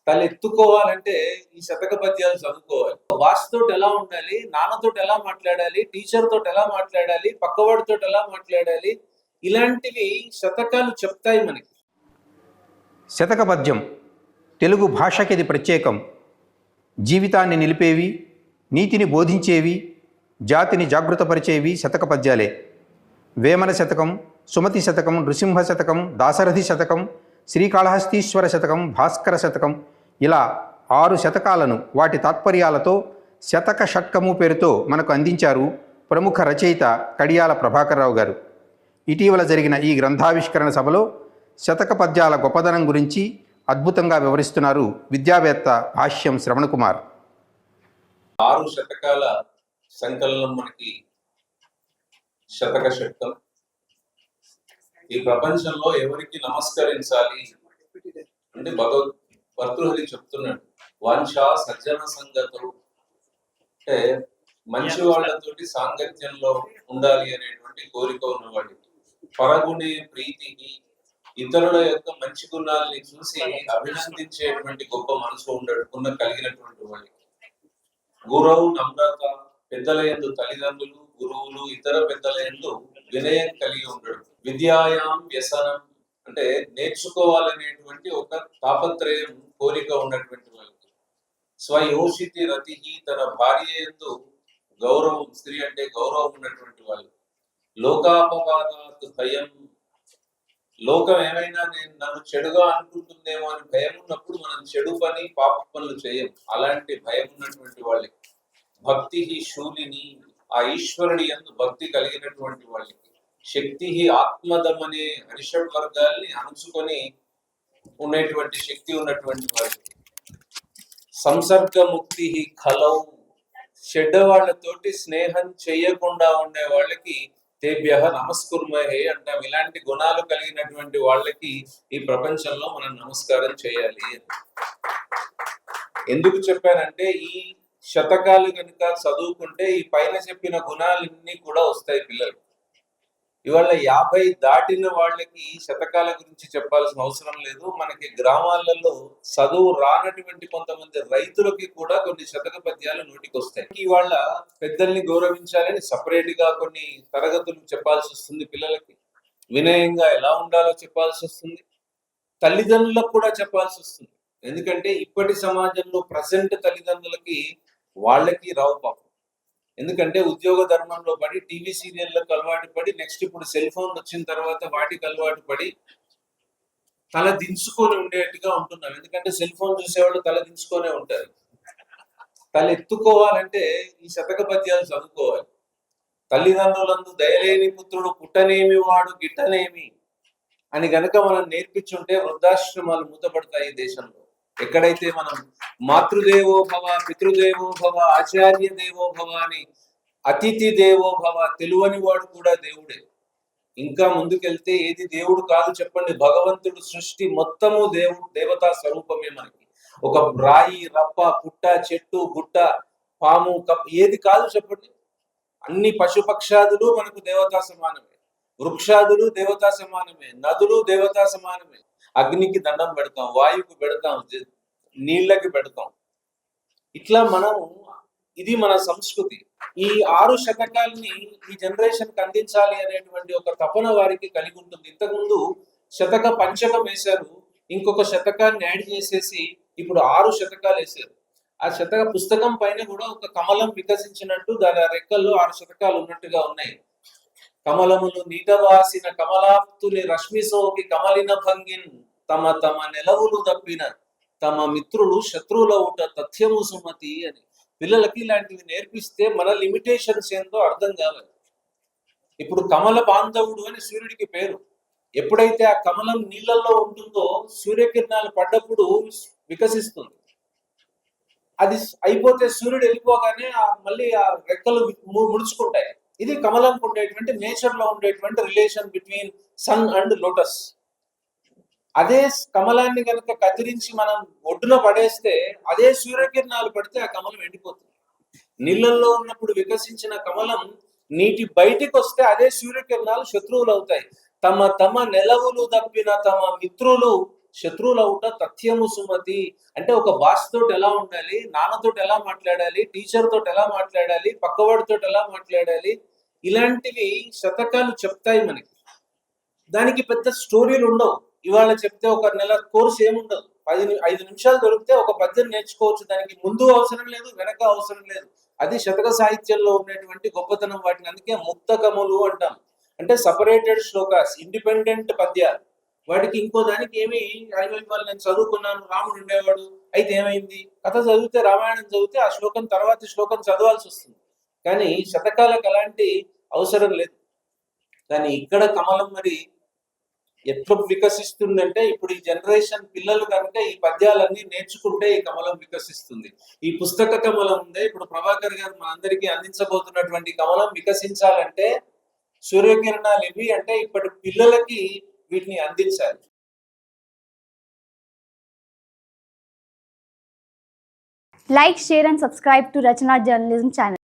తలెత్తుకోవాలంటే ఈ శతక పద్యాలు చదువుకోవాలి. వాస్తోటి ఎలా ఉండాలి, నాన్నతోటి ఎలా మాట్లాడాలి, టీచర్ తోటి ఎలా మాట్లాడాలి, పక్కవాడితో ఎలా మాట్లాడాలి, ఇలాంటివి శతకాలు చెప్తాయి మనకి. శతక పద్యం తెలుగు భాషకిది ప్రత్యేకం. జీవితాన్ని నిలిపేవి, నీతిని బోధించేవి, జాతిని జాగృతపరిచేవి శతక పద్యాలే. వేమన శతకం, సుమతి శతకం, నృసింహ శతకం, దాశరథి శతకం, శ్రీకాళహస్తీశ్వర శతకం, భాస్కర శతకం, ఇలా 6 శతకాలను వాటి తాత్పర్యాలతో శతక షట్కము పేరుతో మనకు అందించారు ప్రముఖ రచయిత కడియాల ప్రభాకరరావు గారు. ఇటీవల జరిగిన ఈ గ్రంథావిష్కరణ సభలో శతక పద్యాల గొప్పదనం గురించి అద్భుతంగా వివరిస్తున్నారు విద్యావేత్త భాష్యం శ్రవణ్ కుమార్. 6 శతకాల సంకలనం మనకి శతక షట్కం. ఈ ప్రపంచంలో ఎవరికి నమస్కరించాలి అంటే భర్తృహరి చెప్తున్నాడు, వాంఛా సజ్జన సంగతులు, అంటే మంచి వాళ్ళతోటి సాంగత్యంలో ఉండాలి అనేటువంటి కోరిక ఉన్నవాడికి. పరగుణే ప్రీతికి, ఇతరుల యొక్క మంచి గుణాలని చూసి అభినందించేటువంటి గొప్ప మనసు కలిగినటువంటి వాడికి. గురువు నమ్రత, పెద్దల యందు తల్లిదండ్రులు, గురువులు, ఇతర పెద్దల యందు వినయం కలిగి ఉండడు. విద్యాయాం వ్యసనం, అంటే నేర్చుకోవాలనేటువంటి ఒక తాపత్రయం, కోరిక ఉన్నటువంటి వాళ్ళకి. స్వయోషితి రతి, తన భార్య యందు గౌరవం, స్త్రీ అంటే గౌరవం ఉన్నటువంటి వాళ్ళు. లోకాపవాదాత్ భయం, లోకం ఏమైనా నన్ను చెడుగా అనుకుంటుందేమో అని భయం ఉన్నప్పుడు మనం చెడు పని, పాప పనులు చేయం. అలాంటి భయం ఉన్నటువంటి వాళ్ళకి. భక్తి శూలిని, ఆ ఈశ్వరుడి యందు భక్తి కలిగినటువంటి వాళ్ళకి. శక్తి ఆత్మదమనే అరిషడ్ వర్గాల్ని అణుచుకొని ఉండేటువంటి శక్తి ఉన్నటువంటి వాళ్ళకి. సంసర్గముక్తి కలౌ, చెడ్డవాళ్లతోటి స్నేహం చేయకుండా ఉండే వాళ్ళకి తేభ్య నమస్కుర్మహే అంటాం. ఇలాంటి గుణాలు కలిగినటువంటి వాళ్ళకి ఈ ప్రపంచంలో మనం నమస్కారం చేయాలి. ఎందుకు చెప్పానంటే ఈ శతకాలు కనుక చదువుకుంటే ఈ పైన చెప్పిన గుణాలన్నీ కూడా వస్తాయి పిల్లలు. ఇవాళ 50 దాటిన వాళ్ళకి శతకాల గురించి చెప్పాల్సిన అవసరం లేదు. మనకి గ్రామాలలో చదువు రానటువంటి కొంతమంది రైతులకి కూడా కొన్ని శతక పద్యాలు నోటికి వస్తాయి. ఇవాళ పెద్దల్ని గౌరవించాలని సపరేట్ గా కొన్ని తరగతులు చెప్పాల్సి వస్తుంది పిల్లలకి. వినయంగా ఎలా ఉండాలో చెప్పాల్సి వస్తుంది. తల్లిదండ్రులకు కూడా చెప్పాల్సి వస్తుంది. ఎందుకంటే ఇప్పటి సమాజంలో ప్రజెంట్ తల్లిదండ్రులకి వాళ్ళకి రావు పాపం. ఎందుకంటే ఉద్యోగ ధర్మంలో పడి, టీవీ సీరియల్లకు అలవాటు పడి, నెక్స్ట్ ఇప్పుడు సెల్ ఫోన్ వచ్చిన తర్వాత వాటికి అలవాటు పడి తల దించుకొని ఉండేట్టుగా ఉంటున్నాం. ఎందుకంటే సెల్ ఫోన్ చూసేవాళ్ళు తల దించుకొనే ఉంటారు. తల ఎత్తుకోవాలంటే ఈ శతక పద్యాలు చదువుకోవాలి. తల్లిదండ్రులందు దయలేని పుత్రుడు పుట్టనేమి వాడు గిట్టనేమి అని గనక మనం నేర్పించుంటే వృద్ధాశ్రమాలు మూతపడతాయి ఈ దేశంలో. ఎక్కడైతే మనం మాతృదేవో భవ, పితృదేవో భవ, ఆచార్య దేవో భవ అని, అతిథి దేవో భవ, తెలువని వాడు కూడా దేవుడే. ఇంకా ముందుకెళ్తే ఏది దేవుడు కాదు చెప్పండి? భగవంతుడు సృష్టి మొత్తము దేవతా స్వరూపమే మనకి. ఒక రాయి, రప్ప, పుట్ట, చెట్టు, గుట్ట, పాము, ఏది కాదు చెప్పండి? అన్ని పశుపక్షాదులు మనకు దేవతా సమానమే, వృక్షాదులు దేవతా సమానమే, నదులు దేవతా సమానమే. అగ్నికి దండం పెడతాం, వాయువుకు పెడతాం, నీళ్ళకి పెడతాం. ఇట్లా మనం, ఇది మన సంస్కృతి. ఈ 6 శతకాలని ఈ జనరేషన్ కి అందించాలి అనేటువంటి ఒక తపన వారికి కలిగి ఉంటుంది. ఇంతకుముందు శతక పంచకం వేశారు, ఇంకొక శతకాన్ని యాడ్ చేసేసి ఇప్పుడు 6 శతకాలు వేశారు. ఆ శతక పుస్తకం పైన కూడా ఒక కమలం వికసించినట్టు దాని రెక్కల్లో 6 శతకాలు ఉన్నట్టుగా ఉన్నాయి. కమలములు నీటవాసిన కమలాప్తుని రశ్మిసోకి కమలిన భంగిన్, తమ తమ నెలవులు తప్పిన తమ మిత్రులు శత్రువుల ఊట తథ్యము సుమతి అని. పిల్లలకి ఇలాంటివి నేర్పిస్తే మన లిమిటేషన్స్ ఏందో అర్థం కావాలి. ఇప్పుడు కమల బాంధవుడు అని సూర్యుడికి పేరు. ఎప్పుడైతే ఆ కమలం నీళ్ళల్లో ఉంటుందో సూర్యకిరణాలు పడ్డప్పుడు వికసిస్తుంది. అది అయిపోతే సూర్యుడు వెళ్ళిపోగానే మళ్ళీ ఆ రెక్కలు ముడుచుకుంటాయి. ఇది కమలంకు ఉండేటువంటి నేచర్ లో ఉండేటువంటి relation between sun and lotus. అదే కమలాన్ని కనుక కత్తిరించి మనం ఒడ్డున పడేస్తే అదే సూర్యకిరణాలు పడితే ఆ కమలం ఎండిపోతుంది. నీళ్ళల్లో ఉన్నప్పుడు వికసించిన కమలం నీటి బయటికి వస్తే అదే సూర్యకిరణాలు శత్రువులు అవుతాయి. తమ తమ నెలవులు తప్పిన తమ మిత్రులు శత్రువులు అవుట తథ్యము సుమతి. అంటే ఒక బాస్ తోటి ఎలా ఉండాలి, నాన్నతోటి ఎలా మాట్లాడాలి, టీచర్ తోటి ఎలా మాట్లాడాలి, పక్కవాడితో ఎలా మాట్లాడాలి, ఇలాంటివి శతకాలు చెప్తాయి మనకి. దానికి పెద్ద స్టోరీలు ఉండవు. ఇవాళ చెప్తే ఒక నెల కోర్స్ ఏముండదు. 5 నిమిషాలు దొరికితే ఒక పద్యం నేర్చుకోవచ్చు. దానికి ముందు అవసరం లేదు, వెనక అవసరం లేదు. అది శతక సాహిత్యంలో ఉన్నటువంటి గొప్పతనం. వాటిని అందుకే ముక్తకములు అంటాం. అంటే సపరేటెడ్ శ్లోకాస్, ఇండిపెండెంట్ పద్యాలు. వాడికి ఇంకో దానికి ఏమి, అయ్యో ఇవాళ నేను చదువుకున్నాను, రాముడు ఉండేవాడు, అయితే ఏమైంది, కథ చదివితే, రామాయణం చదివితే ఆ శ్లోకం తర్వాతి శ్లోకం చదవాల్సి వస్తుంది. కానీ శతకాలకు అలాంటి అవసరం లేదు. కానీ ఇక్కడ కమలం మరి ఎట్లా వికసిస్తుందంటే, ఇప్పుడు ఈ జనరేషన్ పిల్లలు కనుక ఈ పద్యాలన్నీ నేర్చుకుంటే ఈ కమలం వికసిస్తుంది. ఈ పుస్తక కమలం ఉందే, ఇప్పుడు ప్రభాకర్ గారు మనందరికీ అందించబోతున్నటువంటి కమలం వికసించాలంటే సూర్యకిరణాలు ఇవి అంటే ఇప్పటి పిల్లలకి వీటిని అందించాలి. Like, share and subscribe to Rachana Journalism channel.